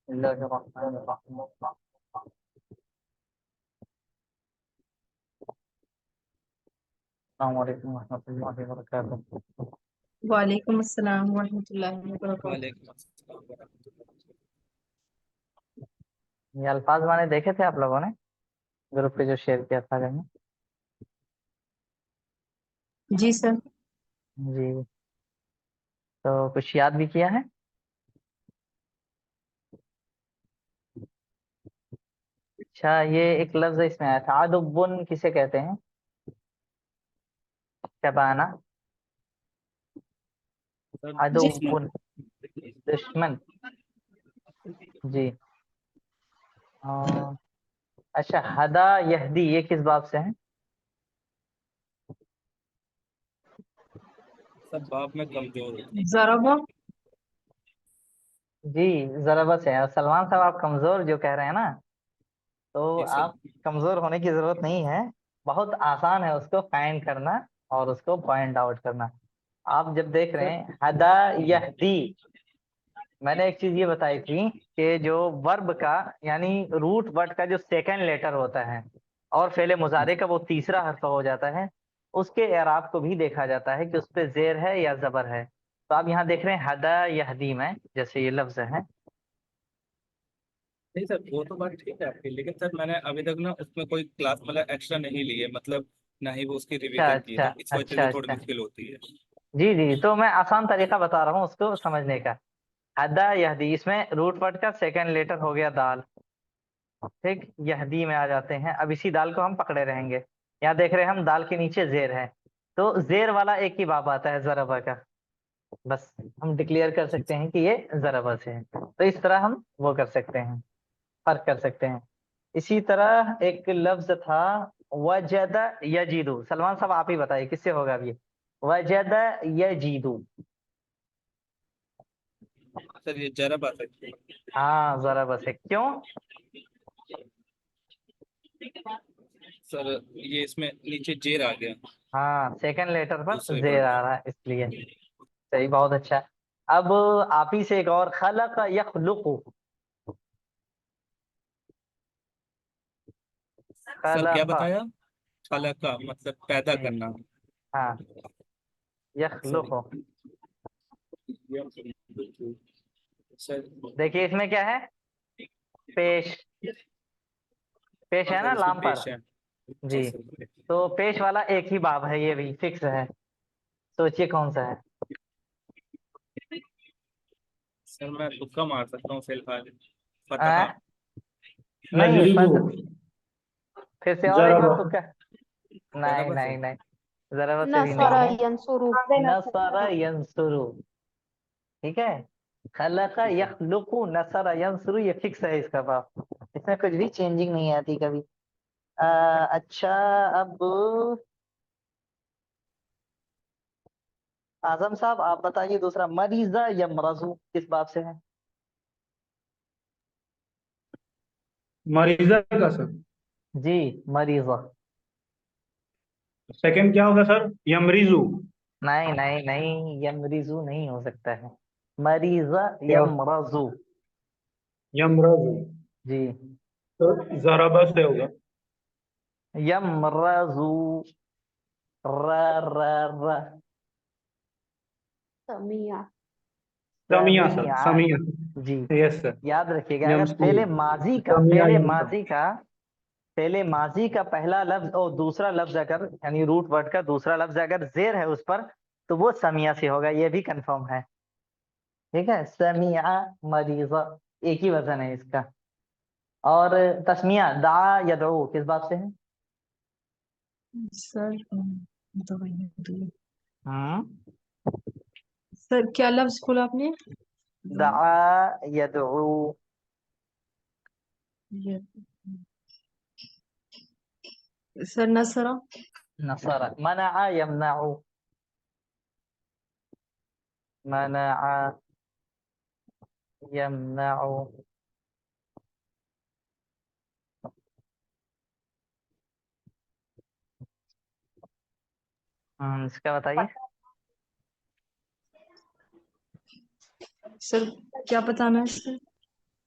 بسم الله الرحمن الرحيم. السلام عليكم ورحمة الله وبركاته. وعلیکم السلام ورحمۃ اللہ وبرکاتہ۔ وعلیکم السلام ورحمۃ اللہ۔ یہ الفاظ میں نے دیکھے تھے آپ لوگوں نے گروپ پہ جو شیئر کیا تھا گھر میں؟ جی سر۔ جی، تو کچھ یاد بھی کیا ہے؟ اچھا، یہ ایک لفظ اس میں آیا تھا، عدبن کسے کہتے ہیں؟ شبانہ، عدبن دشمن۔ جی، اچھا، ہدا یہدی یہ کس باب سے ہیں؟ سب باپ میں کمزور ہوتے ہیں۔ ضربہ۔ جی، ضربت سے ہے۔ اور سلمان صاحب آپ کمزور جو کہہ رہے ہیں نا، تو جی سر۔ آپ کمزور ہونے کی ضرورت نہیں ہے، بہت آسان ہے اس کو فائنڈ کرنا اور اس کو پوائنٹ آؤٹ کرنا۔ آپ جب دیکھ رہے ہیں ہدا یہدی، میں نے ایک چیز یہ بتائی تھی کہ جو ورب کا یعنی روٹ ورڈ کا جو سیکنڈ لیٹر ہوتا ہے اور فعل مضارع کا وہ تیسرا حرف ہو جاتا ہے، اس کے اعراب کو بھی دیکھا جاتا ہے کہ اس پہ زیر ہے یا زبر ہے۔ تو آپ یہاں دیکھ رہے ہیں ہدا یہدی میں جیسے یہ لفظ ہے۔ نہیں سر، وہ تو بات ٹھیک ہے آپ کی، لیکن سر میں نے ابھی تک نا اس میں کوئی کلاس مطلب ایکسٹرا نہیں لی ہے، مطلب نہ ہی وہ اس کی اچھا ریویژن کی ہے، اچھا تو اس وجہ اچھا سے تھوڑی اچھا، مشکل ہوتی ہے۔ جی جی، تو میں آسان طریقہ بتا رہا ہوں اس کو سمجھنے کا۔ ہدا یہدی، اس میں روٹ ورڈ کا سیکنڈ لیٹر ہو گیا دال، ٹھیک، یہدی میں آ جاتے ہیں۔ اب اسی دال کو ہم پکڑے رہیں گے، یہاں دیکھ رہے ہیں ہم دال کے نیچے زیر ہے، تو زیر والا ایک ہی باب آتا ہے ضربہ کا، بس ہم ڈکلیئر کر سکتے ہیں کہ یہ ضربہ سے ہے۔ تو اس طرح ہم وہ کر سکتے ہیں، فرق کر سکتے ہیں۔ اسی طرح ایک لفظ تھا وجد یجیدو، سلمان صاحب آپ ہی بتائیے کس سے ہوگا اب یہ وجد یجیدو؟ سر یہ جرب آ سکتی ہے۔ ہاں ضربہ سے، کیوں؟ سر یہ اس میں نیچے جیر آ گیا ہاں، سیکنڈ لیٹر پر دوسرے زیر ورڈ آ رہا ہے اس لیے۔ صحیح، بہت اچھا۔ اب آپ ہی سے ایک اور، خلق یخلق، سر کیا خلق، بتایا؟ خلق کا مطلب پیدا کرنا۔ ہاں، سر یخلق، سر دیکھیے اس میں کیا ہے، پیش، پیش ہاں ہے سر نا اس میں لام پر؟ پیش ہے۔ ہاں جی، سر۔ تو پیش والا ایک ہی باب ہے، یہ بھی فکس ہے، سوچئے کون سا ہے؟ سر میں تکا مار سکتا ہوں فی الحال، فتح۔ آ؟ نہیں، پھر سے اور ایک بار تک، نہیں ضربہ سے۔ نہیں نہیں، ضرورت سے بھی نصر نہیں ہے۔ ینصرو۔ نصر ینصرو، ٹھیک ہے، خلق یخلق نصر ینصرو، یہ فکس ہے اس کا باب، اس میں کچھ بھی چینجنگ نہیں آتی کبھی۔ اچھا، اب اعظم صاحب آپ بتائیے دوسرا، مریضہ یمرضو کس باب سے ہے؟ مریضہ کا سر جی، مریضہ، سیکنڈ کیا ہوگا سر؟ یمریزو۔ نہیں نہیں نہیں، یمریضو نہیں ہو سکتا ہے، مریضہ کیا؟ یمرضو، یمرزو جی، تو ضربہ سے ہوگا۔ یمرضو، ر ر ر، سمیع۔ سمیہ سر، سمیع، سمیہ، جی، یس سر۔ یاد رکھیے گا اگر یمسو، سمیہ یمسو۔ فعل ماضی کا پہلا لفظ اور دوسرا لفظ اگر یعنی روٹ ورڈ کا دوسرا لفظ اگر زیر ہے اس پر، تو وہ سمیہ سے ہوگا، یہ بھی کنفرم ہے، ٹھیک ہے، سمیع مریضہ ایک ہی وزن ہے اس کا۔ اور تسمیہ دعا یدعو کس باب سے ہے؟ سر ہم سر کیا لفظ کھولا آپ نے؟ دعا یدعو، سر نصرہ۔ نصر، منع یمنع، منع یمنع، اس کا بتائیے۔ سر کیا بتانا ہے سر؟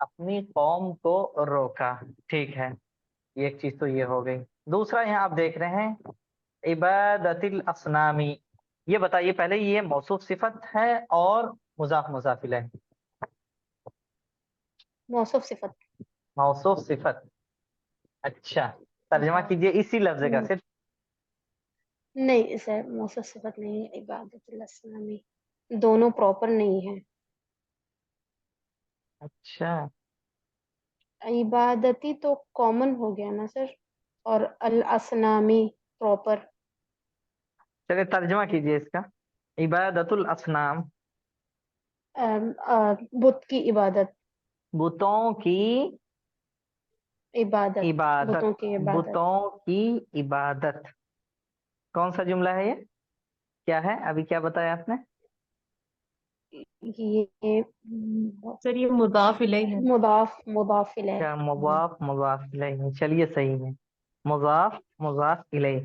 اپنی قوم کو روکا، ٹھیک ہے، یہ ایک چیز تو یہ ہو گئی۔ دوسرا یہاں آپ دیکھ رہے ہیں عبادت الاصنامی، یہ بتائیے پہلے یہ موصوف صفت ہے اور مضاف مضاف الیہ؟ موصوف صفت، موصوف صفت، اچھا ترجمہ کیجئے اسی لفظ کا صرف۔ نہیں سر موصوف صفت نہیں ہے، عبادت الاصنامی دونوں پراپر نہیں ہے۔ اچھا عبادتی تو کامن ہو گیا نا سر، اور الاصنامی پراپر۔ چلے ترجمہ کیجئے اس کا، عبادت الاصنام، بت کی عبادت، بتوں کی عبادت، عبادت، بتوں کی عبادت۔ بتوں کی عبادت، کون سا جملہ ہے یہ؟ کیا ہے ابھی کیا بتایا آپ نے؟ یہ سر یہ مضاف الیہ ہے۔ مضاف الیہ۔ کیا مضاف مضاف الیہ، چلیے صحیح ہے، مضاف مضاف الیہ۔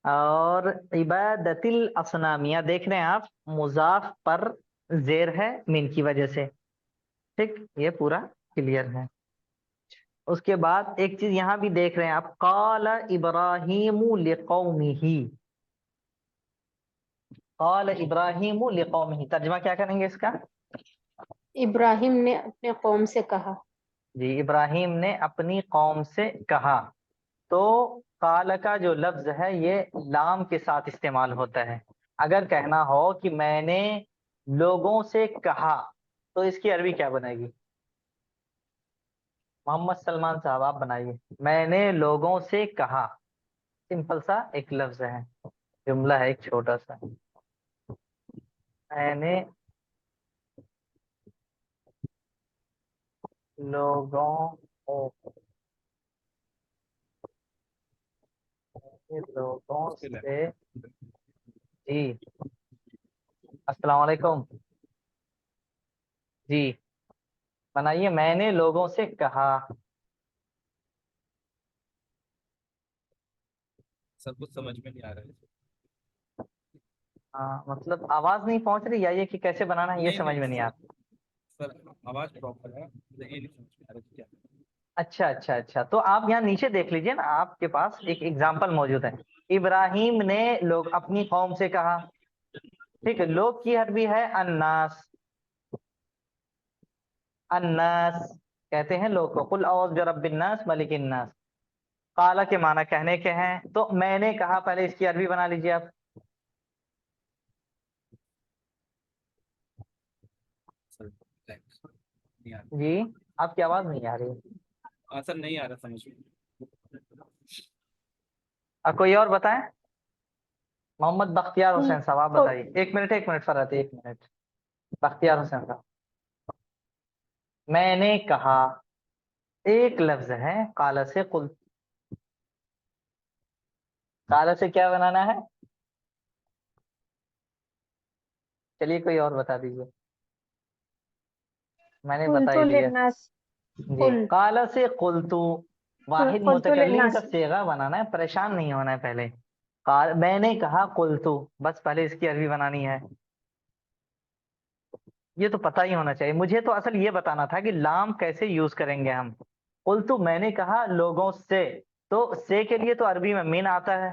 اور عبادت الاصنامیہ دیکھ رہے ہیں آپ، مضاف پر زیر ہے مین کی وجہ سے، ٹھیک، یہ پورا کلیئر ہے۔ اس کے بعد ایک چیز یہاں بھی دیکھ رہے ہیں آپ، قال ابراہیم لقومہ، قال ابراہیم لقومہ، ترجمہ کیا کریں گے اس کا؟ ابراہیم نے اپنے قوم سے کہا۔ جی ابراہیم نے اپنی قوم سے کہا، تو قال کا جو لفظ ہے یہ لام کے ساتھ استعمال ہوتا ہے۔ اگر کہنا ہو کہ میں نے لوگوں سے کہا تو اس کی عربی کیا بنے گی؟ محمد سلمان صاحب آپ بنائیے، میں نے لوگوں سے کہا، سمپل سا ایک لفظ ہے، جملہ ہے ایک چھوٹا سا، میں نے لوگوں سے جی السلام علیکم جی بنائیے، میں نے لوگوں سے کہا۔ سب کچھ سمجھ میں نہیں آ رہا ہے۔ ہاں مطلب آواز نہیں پہنچ رہی، یا یہ کہ کیسے بنانا ہے یہ سمجھ میں نہیں آتا؟ سر آواز پراپر ہے، مجھے یہ نہیں سمجھ میں آ رہا کیا۔ اچھا اچھا اچھا، تو آپ یہاں نیچے دیکھ لیجئے نا، آپ کے پاس ایک ایگزامپل موجود ہے، ابراہیم نے لوگ اپنی قوم سے کہا، ٹھیک ہے، لوگ کی عربی ہے الناس، الناس کہتے ہیں لوگ کو، قل اعوذ برب الناس ملک الناس، قال کے معنی کہنے کے ہیں، تو میں نے کہا، پہلے اس کی عربی بنا لیجئے آپ۔ سر نہیں آ رہا، جی آپ کی آواز نہیں آ رہی، سر نہیں آ رہا سمجھ میں۔ اور کوئی اور بتائیں؟ محمد بختیار حسین صاحب آپ بتائیے، ایک منٹ فرحت، ایک منٹ، بختیار حسین صاحب، میں نے کہا ایک لفظ ہے، قال سے قل، قال سے کیا بنانا ہے؟ چلیے کوئی اور بتا دیجیے، میں نے بتا ہی دیا جی، قال سے قلتو، واحد متکلم کا صیغہ بنانا ہے، پریشان نہیں ہونا ہے پہلے، میں نے کہا قلتو، بس پہلے اس کی عربی بنانی ہے، یہ تو پتہ ہی ہونا چاہیے مجھے، تو اصل یہ بتانا تھا کہ لام کیسے یوز کریں گے ہم، قلتو میں نے کہا لوگوں سے، تو سے کے لیے تو عربی میں من آتا ہے،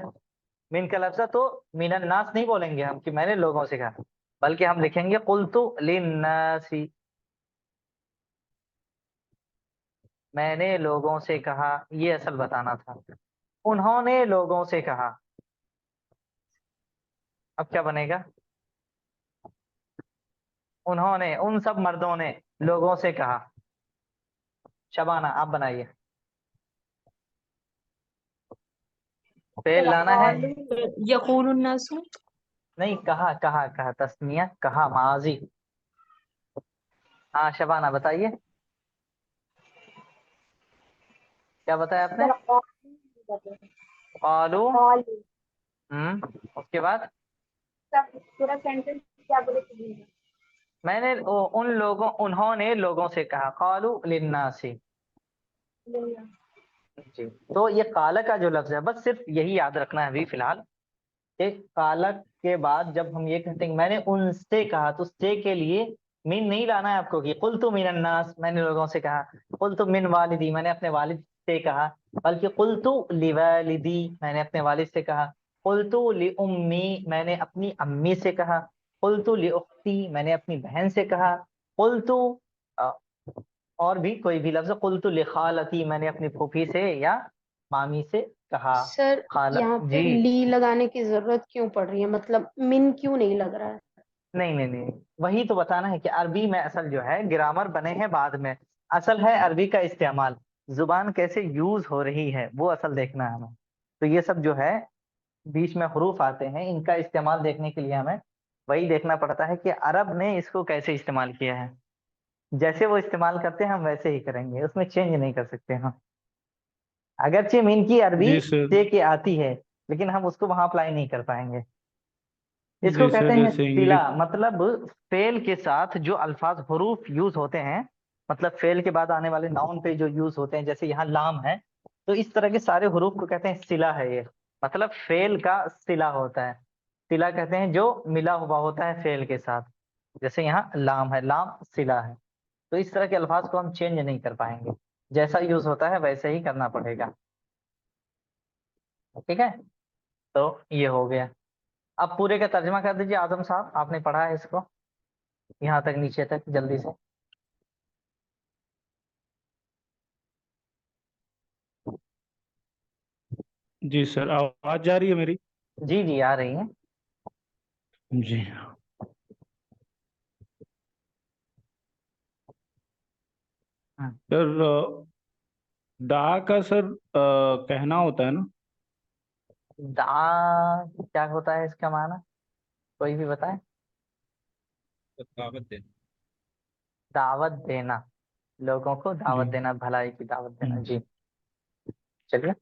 من کا لفظ، تو من الناس نہیں بولیں گے ہم کہ میں نے لوگوں سے کہا، بلکہ ہم لکھیں گے قلتو للناس، میں نے لوگوں سے کہا، یہ اصل بتانا تھا، انہوں نے لوگوں سے کہا، اب کیا بنے گا؟ انہوں نے، ان سب مردوں نے لوگوں سے کہا، شبانہ آپ بنائیے، فعل لانا ہے، یقول الناس، نہیں کہا کہا کہا، تسنیہ کہا، ماضی، ہاں شبانہ بتائیے، کیا بتایا آپ نے؟ قالو، اس کے بعد پورا سینٹینس کیا بولے؟ میں نے ان لوگوں، انہوں نے لوگوں سے کہا، قالو للناس، جی، تو یہ قال کا جو لفظ ہے، بس صرف یہی یاد رکھنا ہے ابھی فی الحال، کہ قال کے بعد جب ہم یہ کہتے ہیں کہ میں نے ان سے کہا، تو سے کے لیے من نہیں لانا ہے آپ کو کہ قلت من الناس میں نے لوگوں سے کہا، قلت من والدی میں نے اپنے والد سے کہا، بلکہ قلت لوالدی میں نے اپنے والد سے کہا، قلت لامی میں نے اپنی امی سے کہا، قلت لاختی میں نے اپنی بہن سے کہا، قلت اور بھی کوئی بھی لفظ، قلت لخالتی میں نے اپنی پھوپھی سے یا مامی سے کہا. سر خالہ یہاں پہ جی لی لگانے کی ضرورت کیوں پڑ رہی ہے؟ مطلب من کیوں نہیں لگ رہا ہے؟ نہیں وہی تو بتانا ہے کہ عربی میں اصل جو ہے گرامر بنے ہیں بعد میں، اصل ہے عربی کا استعمال، زبان کیسے یوز ہو رہی ہے وہ اصل دیکھنا ہے ہمیں. تو یہ سب جو ہے بیچ میں حروف آتے ہیں، ان کا استعمال دیکھنے کے لیے ہمیں وہی دیکھنا پڑتا ہے کہ عرب نے اس کو کیسے استعمال کیا ہے. جیسے وہ استعمال کرتے ہیں ہم ویسے ہی کریں گے، اس میں چینج نہیں کر سکتے ہم. اگرچہ من کی عربی جی سر. سے کے آتی ہے لیکن ہم اس کو وہاں اپلائی نہیں کر پائیں گے. اس کو جی سر کہتے ہیں جیسے صلہ، انگلش. مطلب فعل کے ساتھ جو الفاظ حروف یوز ہوتے ہیں، مطلب فعل کے بعد آنے والے ناؤن پہ جو یوز ہوتے ہیں، جیسے یہاں لام ہے تو اس طرح کے سارے حروف کو کہتے ہیں صلہ ہے. یہ مطلب فعل کا صلہ ہوتا ہے. صلہ کہتے ہیں جو ملا ہوا ہوتا ہے فعل کے ساتھ، جیسے یہاں لام ہے، لام صلہ ہے. تو اس طرح کے الفاظ کو ہم چینج نہیں کر پائیں گے، جیسا یوز ہوتا ہے ویسے ہی کرنا پڑے گا. ٹھیک ہے، تو یہ ہو گیا. اب پورے کا ترجمہ کر دیجیے اعظم صاحب، آپ نے پڑھا ہے اس کو یہاں تک نیچے تک جلدی سے. جی سر آواز جا رہی ہے میری؟ جی آ رہی ہیں. جی سر دا کا سر کہنا ہوتا ہے نا؟ دعا کیا ہوتا ہے اس کا معنی، کوئی بھی بتائے؟ دعوت دینا. دعوت دینا، لوگوں کو جی. دعوت دینا، بھلائی کی دعوت دینا. جی چلیے.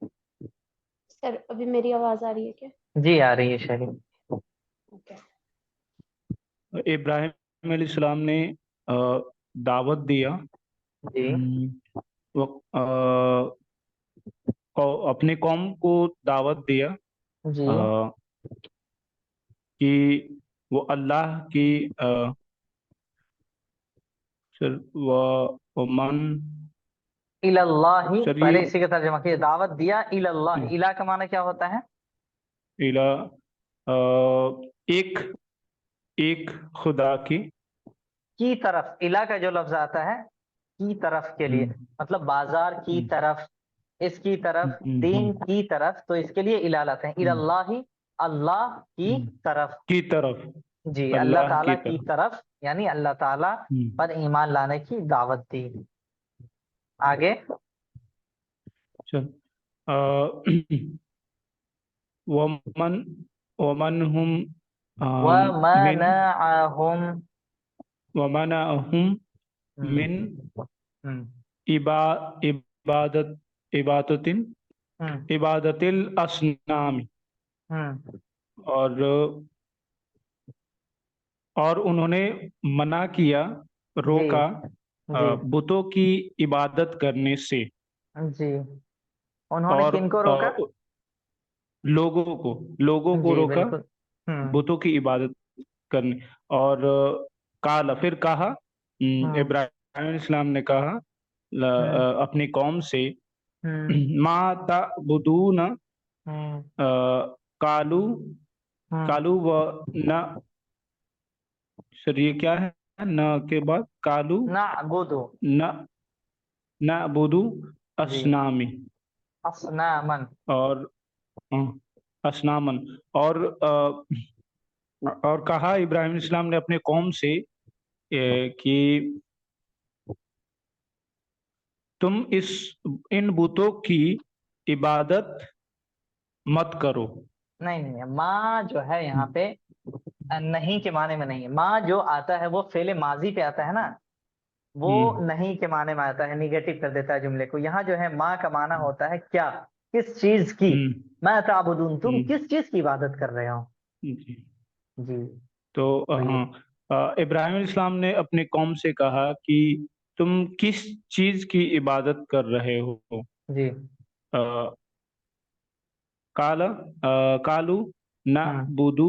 سر ابھی میری آواز آ رہی ہے کیا؟ جی آ رہی ہے شریف. اوکے. ابراہیم علیہ السلام نے دعوت دیا، جی اپنے قوم کو دعوت دیا جی کہ وہ اللہ کی سر ومن الی اللہ، سر پہلے یہ اسی کا ترجمہ کیے. دعوت دیا الی اللہ، الہ کا معنی کیا ہوتا ہے؟ ایک ایک خدا کی طرف. الہ کا جو لفظ آتا ہے کی طرف کے لیے، مطلب بازار کی طرف، اس کی طرف، دین کی طرف، تو اس کے لیے الہ لاتے ہیں. الی اللہ، اللہ کی طرف. کی طرف، جی اللہ اللہ تعالیٰ کی طرف. طرف، یعنی اللہ تعالیٰ پر ایمان لانے کی دعوت دی. آگے. چل ومن ومن ہم من وَمَنَعَهُمْ ومنعهم من عبادت عبادت الاسنام، اور انہوں نے منع کیا، روکا جی بتوں کی عبادت کرنے سے. جی انہوں نے اور کن کو روکا؟ لوگوں کو جی روکا بالکل. بتوں کی عبادت کرنے. اور قال پھر کہا، ابراہیم علیہ السلام نے کہا اپنی قوم سے، ما تعبدون، کالو کالو و نہ. سر یہ کیا ہے نہ کے بعد؟ کالو نعبد نہ نعبدو جی اسنامی، اصنامن. اور اسنامن. اور کہا ابراہیم علیہ السلام نے اپنے قوم سے کہ تم ان بتوں کی عبادت مت کرو. نہیں ماں جو ہے یہاں پہ نہیں کے معنی میں نہیں ہے. ماں جو آتا ہے وہ فعل ماضی پہ آتا ہے نا، وہ نہیں کے معنی میں آتا ہے، نیگیٹو کر دیتا ہے جملے کو. یہاں جو ہے ماں کا معنی ہوتا ہے کیا، کس چیز کی. ما تعبدون، تم کس چیز کی عبادت کر رہے ہو. جی. جی تو ہاں ابراہیم علیہ السلام نے اپنے قوم سے کہا کہ تم کس چیز کی عبادت کر رہے ہو. جی کالو نعبدو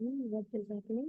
What does that mean?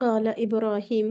قال إبراهيم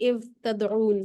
إذ تدعون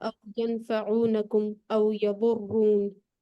أو ينفعونكم أو يضرون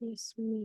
يسمعونكم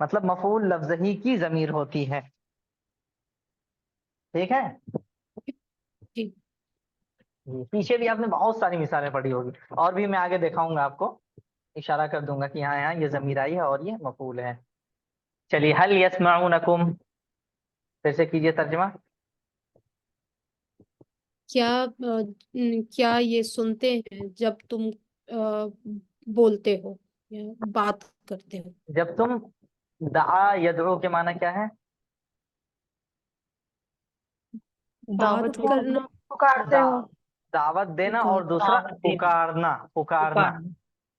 مطلب مفعول لفظ ہی کی ضمیر ہوتی ہے. ٹھیک ہے. جی. پیچھے بھی آپ نے بہت ساری مثالیں پڑھی ہوگی، اور بھی میں آگے دکھاؤں گا آپ کو، اشارہ کر دوں گا کہ یہاں یہاں یہ ضمیر آئی ہے اور یہ مفعول ہے. چلیے هل يسمعونكم، پھر سے کیجئے ترجمہ. کیا یہ سنتے ہیں جب تم بولتے ہو یا بات کرتے ہو؟ جب تم، دعا یدعو کے معنی کیا ہے؟ بات کرنا، پکارتے ہو. دعوت دینا، اور دوسرا پکارنا. پکارنا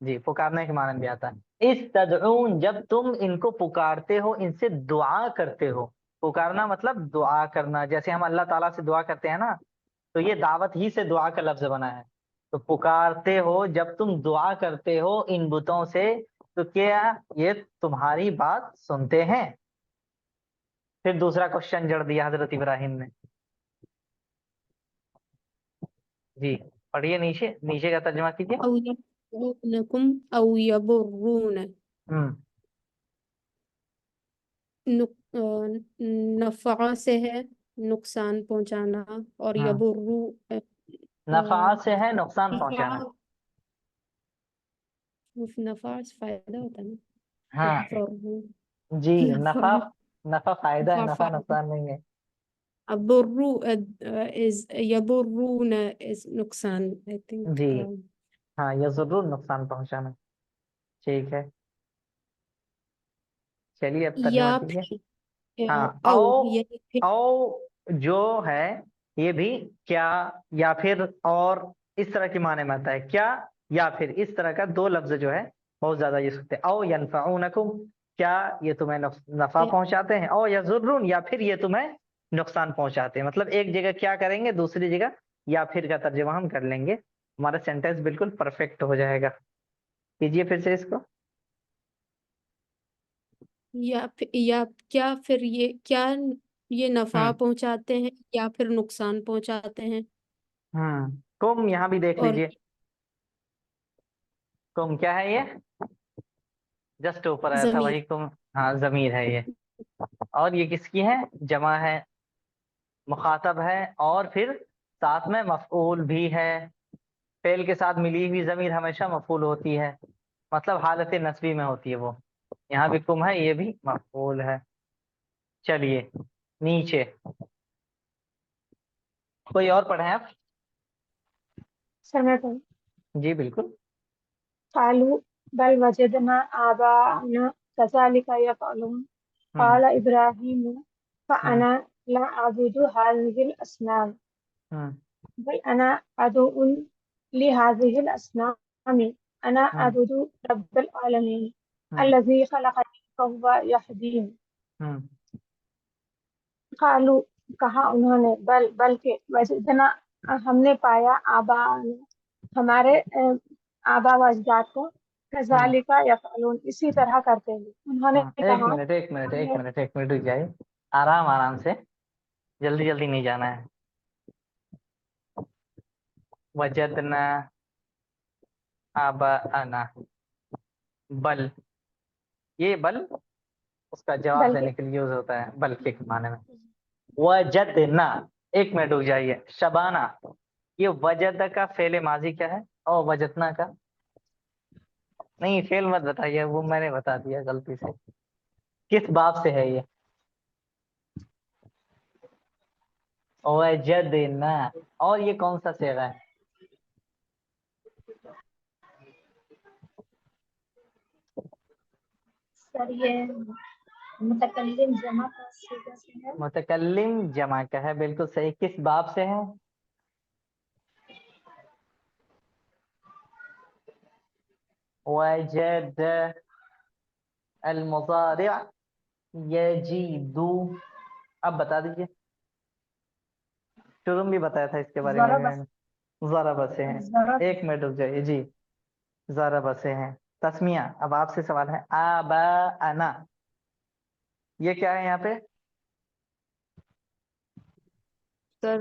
جی، پکارنے کے معنی بھی آتا ہے. اس تدعون، جب تم ان کو پکارتے ہو، ان سے دعا کرتے ہو. پکارنا مطلب دعا کرنا، جیسے ہم اللہ تعالیٰ سے دعا کرتے ہیں نا، تو یہ دعوت ہی سے دعا کا لفظ بنا ہے. تو پکارتے ہو جب تم دعا کرتے ہو ان بتوں سے، تو کیا یہ تمہاری بات سنتے ہیں؟ پھر دوسرا کوشچن جڑ دیا حضرت ابراہیم نے. جی پڑھیے، نیچے کا ترجمہ کیجیے. او ينفعونکم او یبرون. نفع سے ہے نقصان پہنچانا، اور یبرو نفع سے ہے نقصان پہنچانا. نفع سے فائدہ ہوتا ہے نا. ہاں یبرو، جی، نفع فائدہ ہے، نفع نفع فائدہ. نقصان نہیں ہے. ابرو یبرون is نقصان I think. جی ہاں، یہ ضرور نقصان پہنچانا. ٹھیک ہے، چلیے اب ترجمہ یا کیجیے. پھر ہاں، او یعنی پھر او جو ہے یہ بھی کیا یا پھر اور اس طرح کے معنی میں آتا ہے. کیا یا پھر، اس طرح کا دو لفظ جو ہے بہت زیادہ یوز ہوتے ہیں. او ینفعونکم، کیا یہ تمہیں نفع پہنچاتے ہیں، او یضرون، یا پھر یہ تمہیں نقصان پہنچاتے ہیں. مطلب ایک جگہ کیا کریں گے، دوسری جگہ یا پھر کا ترجمہ ہم کر لیں گے، ہمارا سینٹینس بالکل پرفیکٹ ہو جائے گا. کیجیے پھر سے اس کو. یا کیا پھر یہ نفع پہنچاتے ہیں یا پھر نقصان پہنچاتے ہیں. کم یہاں بھی دیکھ اور لیجیے. کم کیا ہے؟ یہ جسٹ اوپر آیا تھا ضمیر. وہی کم. ہاں ضمیر ہے یہ. اور یہ کس کی ہے؟ جمع ہے، مخاطب ہے، اور پھر ساتھ میں مفعول بھی ہے. فعل کے ساتھ ملی ہوئی ضمیر ہمیشہ مفعول ہوتی ہے، مطلب حالت نصبی میں ہوتی ہے وہ. یہاں بھی کم ہے، یہ بھی مفعول ہے. چلیے نیچے کوئی اور پڑھیں آپ. سر میں پڑھوں. جی بالکل. قالوا بل وجدنا آباءنا كذلك يفعلون قال إبراهيم فأنا لا أعبد هذه الأصنام بل أنا أدعو لهذه الأصنام أنا أعبد رب العالمين الذي خلقني فهو يهدين. قالوا، کہا انہوں نے، بلکہ وجدنا، ہم نے پایا، آبا، ہمارے آبا و اجداد کو، کذالک یفعلون، اسی طرح کرتے ہیں. انہوں نے ایک کہا منٹ رک جائے. آرام سے، جلدی جلدی نہیں جانا ہے. وجدنا آباءنا، بل، یہ بل اس کا جواب بلکہ دینے کے لیے یوز ہوتا ہے، بلکہ کے معنی میں. وجدنا، ایک منٹ رک جائیے. شبانہ، یہ وجد کا فعل ماضی کیا ہے، اور وجدنا کا نہیں. فعل مت بتائیے، وہ میں نے بتا دیا غلطی سے. کس باب سے ہے یہ؟ وجدنا، اور یہ کون سا صیغہ ہے؟ سر یہ متکلم جمع کا صیغہ سے ہے. متکلم جمع کا ہے، بالکل صحیح. کس باب سے ہے؟ وجد المضارع یجید. اب بتا دیجئے. شروع بھی بتایا تھا اس کے بارے میں. ضرب سے ہیں. ایک منٹ رک جائیے. جی ضرب سے ہیں. تسمیہ. اب آپ سے سوال ہے، آباءنا، یہ کیا ہے یہاں پہ؟ سر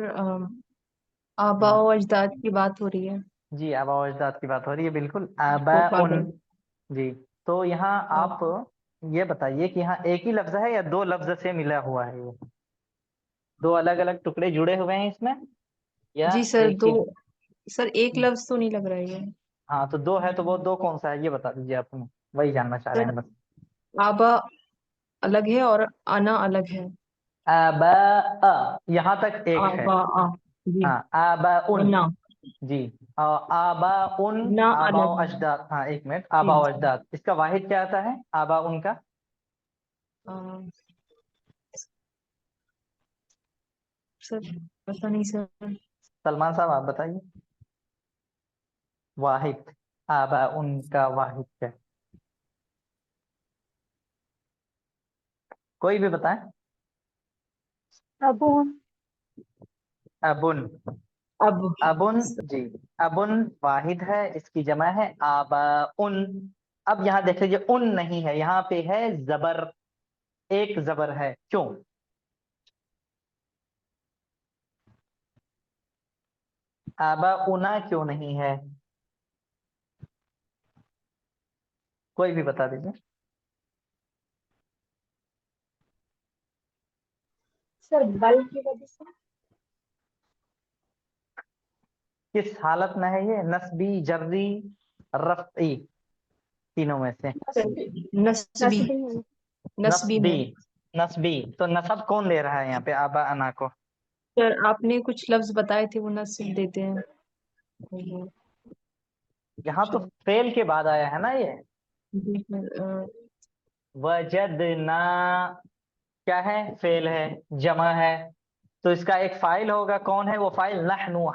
آبا و اجداد کی بات ہو رہی ہے. جی آباء و اجداد کی بات ہو رہی ہے، بالکل. فادر. جی تو یہاں آپ یہ بتائیے کہ یہاں ایک ہی لفظ ہے یا دو لفظ سے ملا ہوا ہے؟ یہ دو الگ الگ ٹکڑے جڑے ہوئے ہیں اس میں یا جی سر، ایک دو. ہی؟ سر ایک لفظ تو نہیں لگ رہا ہے یہ. ہاں تو دو ہے، تو وہ دو کون سا ہے یہ بتا دیجیے، آپ وہی جاننا چاہ رہے سر ہیں بس. آبا الگ ہے اور انا الگ ہے. آباء یہاں تک ایک ہے. آبا جی. ہاں آباء انا جی. آباء نا آباء و الگ ہے. اجداد. ہاں ایک منٹ، جی آباء و جی. اجداد اس کا واحد کیا آتا ہے آباء ان کا؟ سر پتہ نہیں سر. سلمان صاحب آپ بتائیے واحد آباء ان کا واحد کیا؟ کوئی بھی بتائیں. أبون. ابن. اب ابن جی. ابن واحد ہے، اس کی جمع ہے آباء. اب یہاں دیکھ لیجیے ان نہیں ہے، یہاں پہ ہے زبر، ایک زبر ہے. کیوں؟ آباؤنا کیوں نہیں ہے؟ کوئی بھی بتا دیجیے. سر بل کی وجہ سے. کس حالت میں ہے یہ؟ نسبی، جری، رفعی، تینوں میں سے. نسبی. نسبی. نسبی میں. نسبی تو نسب کون لے رہا ہے یہاں پہ آبا انا کو؟ سر آپ نے کچھ لفظ بتائے تھے وہ نسب دیتے ہیں. یہاں تو فعل کے بعد آیا ہے نا یہ. جی سر. وجدنا کیا ہے؟ فعل ہے، جمع ہے، تو اس کا ایک فاعل ہوگا. کون ہے وہ فاعل؟ نحنو،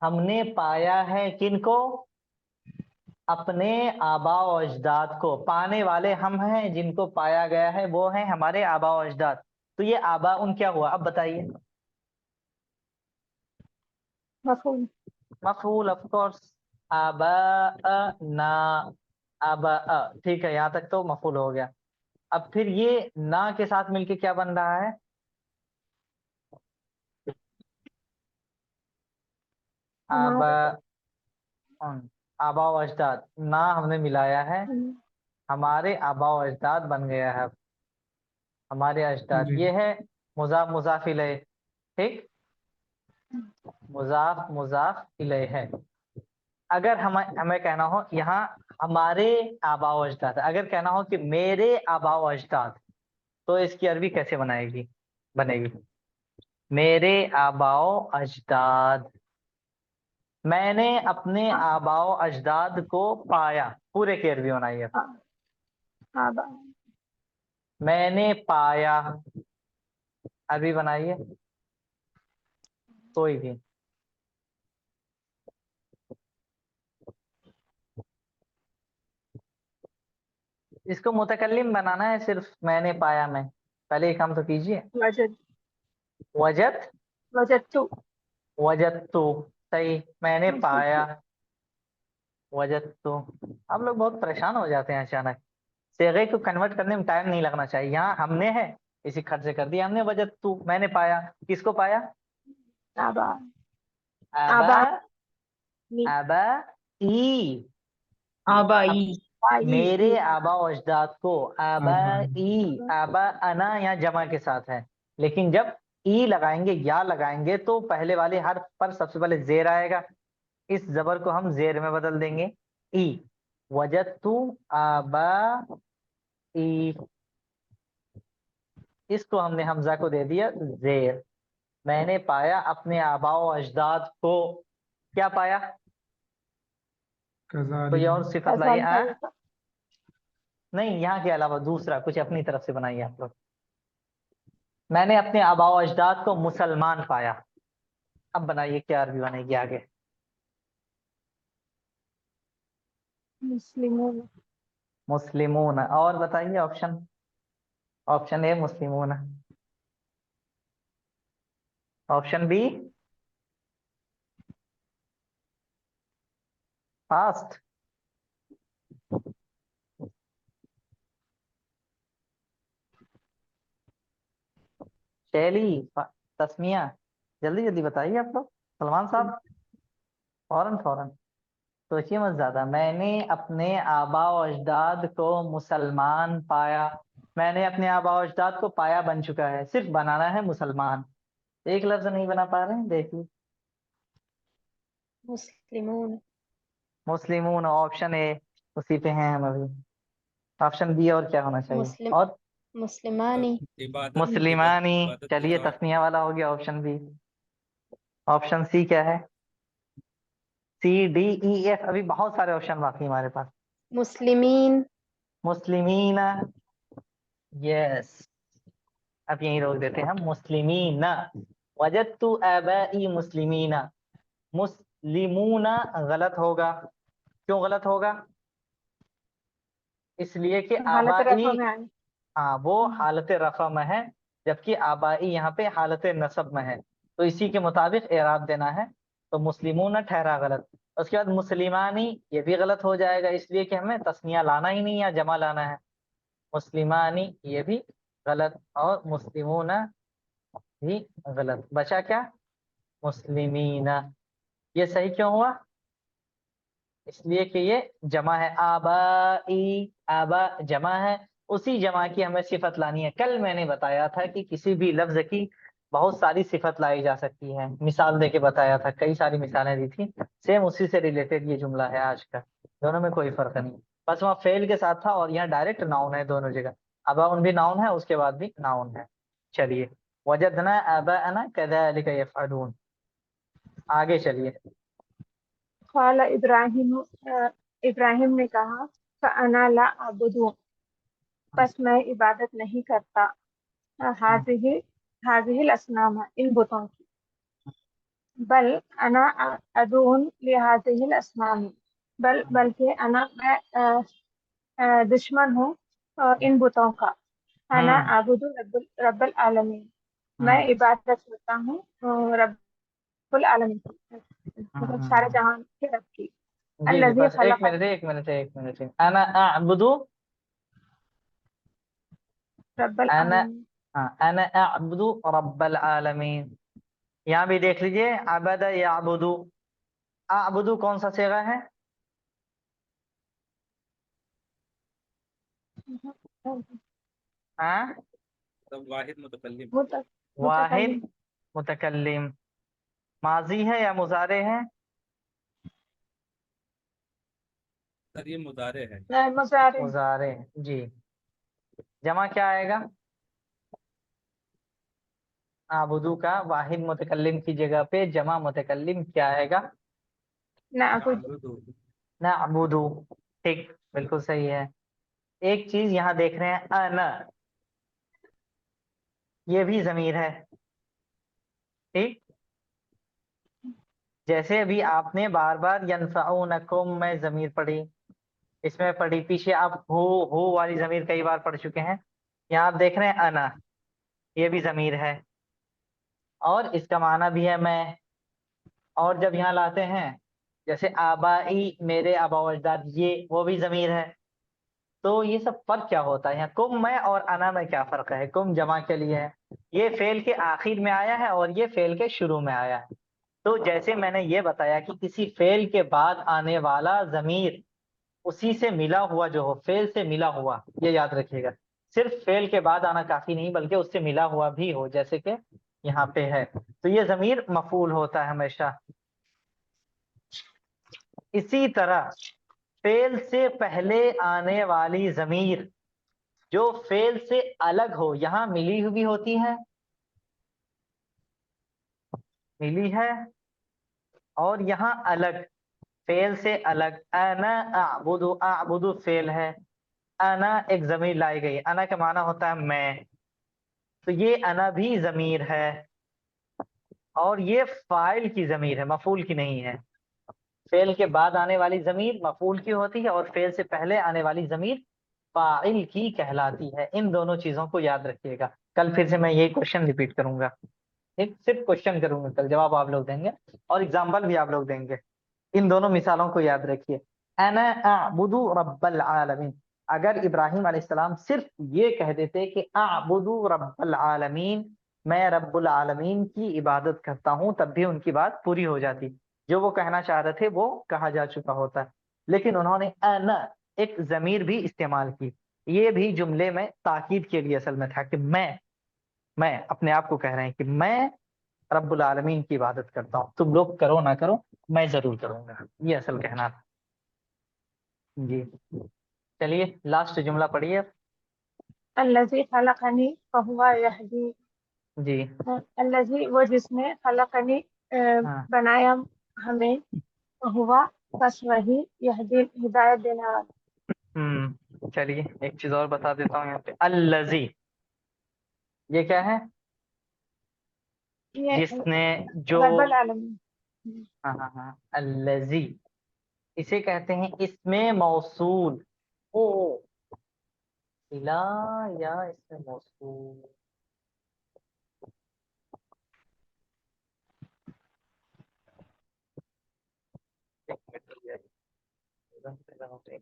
ہم نے پایا ہے. کن کو؟ اپنے آباء و اجداد کو. پانے والے ہم ہیں، جن کو پایا گیا ہے وہ ہیں ہمارے آباء و اجداد. تو یہ آباء ان کیا ہوا اب بتائیے؟ مفعول. مفعول آف کورس. آباءنا، آباء ٹھیک ہے، یہاں تک تو مفعول ہو گیا. اب پھر یہ نا کے ساتھ مل کے کیا بن رہا ہے؟ ہمارے. آباء و اجداد. نا ہم نے ملایا ہے، ہمارے آباء و اجداد بن گیا ہے. ہمارے اجداد جی. یہ ہے مضاف مضاف الیہ. ٹھیک، مضاف مضاف الیہ ہے. اگر ہمیں کہنا ہو یہاں ہمارے آباء و اجداد، اگر کہنا ہو کہ میرے آباء و اجداد، تو اس کی عربی کیسے بنے گی؟ میرے آباء و اجداد. میں نے اپنے آباء و اجداد کو پایا، پورے کی عربی بنائیے. آبا. میں نے پایا، عربی بنائیے کوئی بھی. اس کو متکلم بنانا ہے صرف. میں نے پایا، میں پہلے یہ کام تو کیجیے. وجد. وجدت. وجدت صحیح. میں نے پایا وجدت. اب لوگ بہت پریشان ہو جاتے ہیں اچانک. صیغے کو کنورٹ کرنے میں ٹائم نہیں لگنا چاہیے. یہاں ہم نے ہے اسی کھٹ سے کر دیا ہم نے. وجدت میں نے پایا. کس کو پایا؟ آبا. آبا. آبا. آبا ای. آبائی. میرے آبا و اجداد کو. آبا ای. آبا انا یہاں جمع کے ساتھ ہے، لیکن جب ای لگائیں گے، یا لگائیں گے، تو پہلے والے حرف پر سب سے پہلے زیر آئے گا. اس زبر کو ہم زیر میں بدل دیں گے، ای. وجدت آبا ای. اس کو ہم نے حمزہ کو دے دیا زیر. میں نے پایا اپنے آباء و اجداد کو. کیا پایا؟ کوئی اور صفت لائیے. نہیں، یہاں کے علاوہ دوسرا کچھ اپنی طرف سے بنائیے آپ لوگ. میں نے اپنے آباء و اجداد کو مسلمان پایا. اب بنائیے کیا عربی بنے گی آگے؟ مسلمون. مسلمون. اور بتائیے آپشن اے مسلمون، آپشن بی فاسٹ. شیلی، تسمیہ، جلدی جلدی بتائیے آپ لوگ. سلمان صاحب فوراً. سوچیے مت زیادہ. میں نے اپنے آبا و اجداد کو مسلمان پایا. میں نے اپنے آبا و اجداد کو پایا بن چکا ہے, صرف بنانا ہے مسلمان. ایک لفظ نہیں بنا پا رہے ہیں, دیکھیے. مسلمون. مسلمون آپشن اے, اسی پہ ہیں ہم ابھی. آپشن بی اور کیا ہونا چاہیے؟ مسلم اور مسلمانی. عبادت مسلمانی. عبادت چلیے گزار. تسنیہ والا ہو گیا آپشن بی. آپشن سی کیا ہے؟ سی ڈی ای ایف, ابھی بہت سارے آپشن باقی ہمارے پاس. مسلمین. مسلمین. یس, اب یہیں روک دیتے ہیں ہم. مسلمین. وجدت آبائی مسلمین. مسلمون غلط ہوگا. کیوں غلط ہوگا؟ اس لیے کہ حالت آبائی, رفع میں آئے. ہاں وہ حالت رفع میں ہے, جبکہ آبائی یہاں پہ حالت نصب میں ہے, تو اسی کے مطابق اعراب دینا ہے. تو مسلمون ٹھہرا غلط. اس کے بعد مسلمانی, یہ بھی غلط ہو جائے گا, اس لیے کہ ہمیں تسنیہ لانا ہی نہیں یا جمع لانا ہے. مسلمانی یہ بھی غلط, اور مسلمون بھی غلط. بچا کیا؟ مسلمین. یہ صحیح کیوں ہوا؟ اس لیے کہ یہ جمع ہے. آبائی, آبا جمع ہے, اسی جمع کی ہمیں صفت لانی ہے. کل میں نے بتایا تھا کہ کسی بھی لفظ کی بہت ساری صفت لائی جا سکتی ہے, مثال دے کے بتایا تھا, کئی ساری مثالیں دی تھی. سیم اسی سے ریلیٹڈ یہ جملہ ہے آج کا, دونوں میں کوئی فرق نہیں. بس وہاں فعل کے ساتھ تھا, اور یہاں ڈائریکٹ ناؤن ہے دونوں جگہ. اباؤن بھی ناؤن ہے, اس کے بعد بھی ناؤن ہے. چلیے, وجدنا آباءنا كذلك يفعلون. آگے چلیے. قال ابراہیم, ابراہیم نے کہا فانا لا اعبد, بس میں عبادت نہیں کرتا, حاضہ الاسنام, ان بتوں کی, بل انا ادعون لہذہ الاسنام, بلکہ انا میں دشمن ہوں ان بتوں کا. انا اعبد رب العالمین, میں عبادت کرتا ہوں رب العالمین کی, مطلب سارے جہان کے رب کی. جی جی, الذی بس ایک خلق منٹ. انا اعبد, رب انا العالمین. انا اعبد رب العالمین. یہاں بھی دیکھ لیجئے, عبد یعبد. اعبد کون سا صیغہ ہے؟ ہاں, مطلب واحد متکلم. واحد متکلم. متکلم. ماضی ہے یا مضارع ہے؟ سر یہ مضارع ہے. مضارع. مضارع. جی, جمع کیا آئے گا؟ اعبدو کا واحد متکلم کی جگہ پہ جمع متکلم کیا آئے گا؟ نعبد. نعبدو. ٹھیک, بالکل صحیح ہے. ایک چیز یہاں دیکھ رہے ہیں, انا, یہ بھی ضمیر ہے. ٹھیک, جیسے ابھی آپ نے بار بار ینفعونکم میں ضمیر پڑھی, اس میں پڑھی, پیچھے آپ ہو والی ضمیر کئی بار پڑھ چکے ہیں. یہاں آپ دیکھ رہے ہیں انا, یہ بھی ضمیر ہے, اور اس کا معنی بھی ہے میں. اور جب یہاں لاتے ہیں جیسے آبائی, میرے آبا و اجداد, یہ وہ بھی ضمیر ہے. تو یہ سب فرق کیا ہوتا ہے یہاں؟ کم میں اور انا میں کیا فرق ہے؟ کم جمع کے لیے ہے, یہ فعل کے آخر میں آیا ہے, اور یہ فعل کے شروع میں آیا ہے. تو جیسے میں نے یہ بتایا کہ کسی فعل کے بعد آنے والا ضمیر اسی سے ملا ہوا جو ہو, فعل سے ملا ہوا, یہ یاد رکھیے گا. صرف فعل کے بعد آنا کافی نہیں, بلکہ اس سے ملا ہوا بھی ہو, جیسے کہ یہاں پہ ہے, تو یہ ضمیر مفعول ہوتا ہے ہمیشہ. اسی طرح فعل سے پہلے آنے والی ضمیر جو فعل سے الگ ہو, یہاں ملی ہوئی ہوتی ہے, ملی ہے, اور یہاں الگ, فعل سے الگ. انا اعبد, اعبد فعل ہے, انا ایک ضمیر لائی گئی. انا کا معنی ہوتا ہے میں, تو یہ انا بھی ضمیر ہے, اور یہ فاعل کی ضمیر ہے, مفعول کی نہیں ہے. فعل کے بعد آنے والی ضمیر مفعول کی ہوتی ہے, اور فعل سے پہلے آنے والی ضمیر فاعل کی کہلاتی ہے. ان دونوں چیزوں کو یاد رکھیے گا. کل پھر سے میں یہی کوشچن ریپیٹ کروں گا, ایک صرف کوشچن کروں گا کل, جواب آپ لوگ دیں گے, اور اگزامپل بھی آپ لوگ دیں گے. ان دونوں مثالوں کو یاد رکھیے. انا اعبد رب العالمین, اگر ابراہیم علیہ السلام صرف یہ کہہ دیتے کہ اعبد رب العالمین, میں رب العالمین کی عبادت کرتا ہوں, تب بھی ان کی بات پوری ہو جاتی. جو وہ کہنا چاہ رہے تھے وہ کہا جا چکا ہوتا ہے، لیکن انہوں نے انا ایک ضمیر بھی استعمال کی، یہ بھی جملے میں تاکید کے لیے اصل میں تھا کہ میں اپنے آپ کو کہہ رہے ہیں کہ میں رب العالمین کی عبادت کرتا ہوں، تم لوگ کرو نہ کرو میں ضرور کروں گا، یہ اصل کہنا تھا۔ جی چلیے لاسٹ جملہ پڑھیے۔ الذی خلقنی فہو یہدی، جی الذی وہ جس نے خلقنی ہاں بنایا ہمیں، ہوا بس وہی یہدی ہدایت دینے والا۔ چلیے ایک چیز اور بتا دیتا ہوں یہاں پہ، الذی یہ کیا ہے؟ یہ جس نے، جو، رب العالمین۔ ہاں الذی اسے کہتے ہیں اسم موصول، او صلہ یا اسم موصول، ایک منٹ رکیے۔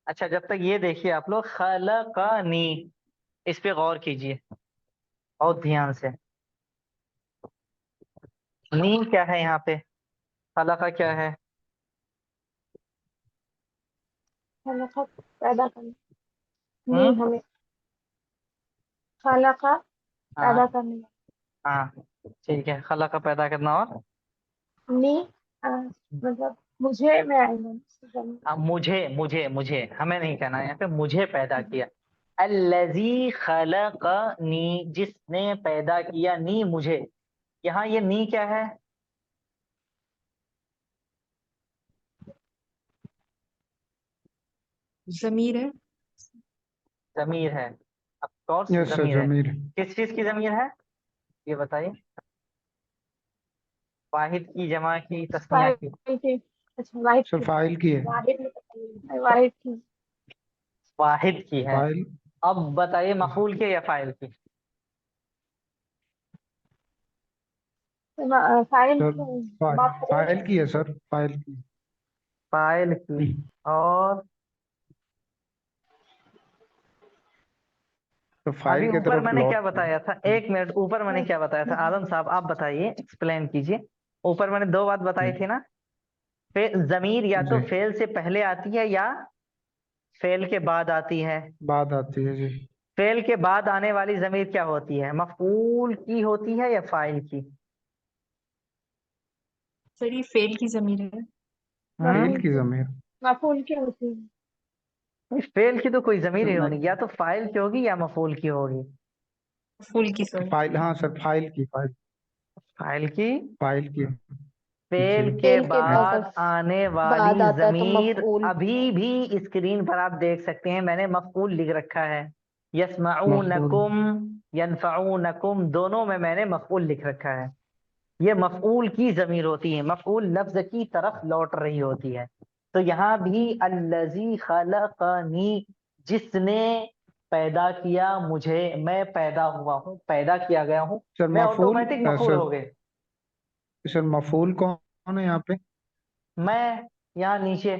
اچھا جب تک یہ دیکھیے آپ لوگ، خلقنی اس پہ غور کیجئے اور دھیان سے، نی کیا ہے یہاں پہ، خلقہ کیا ہے؟ خلق پیدا کرنا، ہوں ہمیں خلق ہاں پیدا کرنے ہاں ٹھیک ہے، خلقہ پیدا کرنا، اور نی مطلب مجھے، میں آئی ہوں۔ مجھے ہمیں نہیں کہنا ہے یہاں پہ، مجھے پیدا کیا، الذی خلقنی جس نے پیدا کیا، نی مجھے، یہاں یہ نی کیا ہے؟ ضمیر ہے۔ ضمیر ہے، اب کون سی یس سر ضمیر ہے؟ ضمیر۔ کس چیز کی ضمیر ہے یہ بتائیے؟ واحد کی، جمع کی، تسنیہ کی؟ فائل کی، اچھا واحد سر کی، فائل کی ہے، واحد کی، واحد کی ہے۔ فائل اب بتائیے مفعول کے یا فاعل کی؟ فائل سر مفعول فائل کی ہے سر، فائل کی۔ فاعل کی، اور تو ابھی فائل کی اوپر طرف میں نے کیا لوٹ، بتایا تھا، ایک منٹ، اوپر میں نے کیا بتایا تھا آدم صاحب آپ بتائیے، ایکسپلین کیجئے۔ اوپر میں نے دو بات بتائی تھی نا، ضمیر یا تو جی فعل سے پہلے آتی ہے یا فعل کے بعد آتی ہے۔ بات آتی ہے جی۔ فعل کے بعد آنے والی ضمیر کیا ہوتی ہے، مفعول کی ہوتی ہے یا فاعل کی؟ سر یہ فعل کی ضمیر ہے۔ فعل کی ضمیر، مفعول کی ہوتی ہے۔ فعل کی تو کوئی ضمیر ہی ہونی، یا تو فاعل کی ہوگی یا مفعول کی ہوگی۔ مفعول کی سر۔ فائل، ہاں سر فائل کی، فاعل کی، فائل کی جی۔ فعل کے فعل کے بعد آنے والی بعد آتا ہے تو ضمیر، مفعول۔ ابھی بھی اسکرین پر آپ دیکھ سکتے ہیں میں نے مفعول لکھ رکھا ہے، مفعول، یسمعونکم، ینفعونکم، دونوں میں نے مفعول لکھ رکھا ہے۔ یہ مفعول کی ضمیر ہوتی ہے، مفعول لفظ کی طرف لوٹ رہی ہوتی ہے۔ تو یہاں بھی الذی خلقنی جس نے پیدا کیا مجھے، میں پیدا ہوا ہوں، پیدا کیا گیا ہوں، سر میں مفعول، آٹومیٹک مفعول سر ہو گئے۔ سر مفعول کون ہے یہاں پہ؟ میں یہاں نیچے،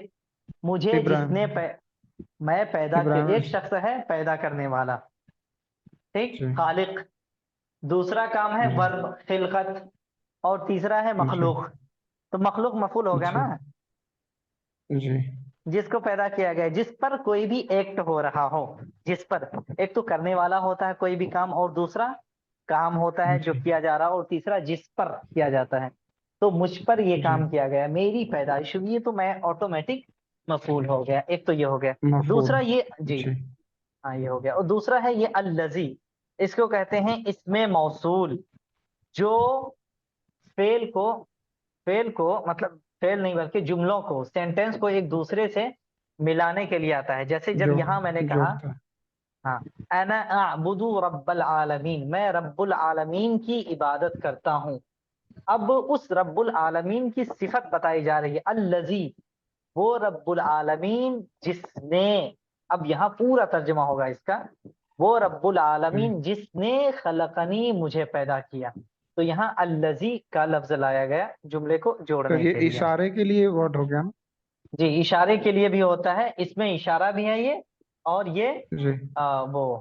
مجھے جس نے میں پیدا کیا، ابراہیم ایک شخص ہے پیدا کرنے والا، ٹھیک، جی خالق، دوسرا کام ہے جی ورب خلقت، اور تیسرا ہے جی مخلوق، تو مخلوق مفعول ہوگا جی نا، جی جس کو پیدا کیا گیا، جس پر کوئی بھی ایکٹ ہو رہا ہو، جس پر ایک تو کرنے والا ہوتا ہے کوئی بھی کام، اور دوسرا کام ہوتا ہے جو جی کیا جا رہا، اور تیسرا جس پر کیا جاتا ہے۔ تو مجھ پر یہ جی کام کیا گیا، میری پیدائش ہوئی ہے، تو میں آٹومیٹک مفعول ہو گیا، ایک تو یہ ہو گیا۔ مفعول دوسرا یہ، جی جی ہاں یہ ہو گیا، اور دوسرا ہے یہ الذی، اس کو کہتے ہیں اسم موصول، جو فعل کو مطلب فعل نہیں بلکہ جملوں کو، سینٹینس کو ایک دوسرے سے ملانے کے لیے آتا ہے۔ جیسے جب جو یہاں میں نے کہا، جوڑتا ہے، ہاں انا اعبد رب العالمین، میں رب العالمین کی عبادت کرتا ہوں، اب اس رب العالمین کی صفت بتائی جا رہی ہے، الذی، وہ رب العالمین جس نے، اب یہاں پورا ترجمہ ہوگا اس کا، وہ رب العالمین جس نے خلقنی، مجھے پیدا کیا، تو یہاں الذی کا لفظ لایا گیا جملے کو سر جوڑنے یہ کے لیے۔ اشارے کے لیے ورڈ ہو گیا نا؟ جی اشارے کے لیے بھی ہوتا ہے، اس میں اشارہ بھی ہے یہ، اور یہ جی وہ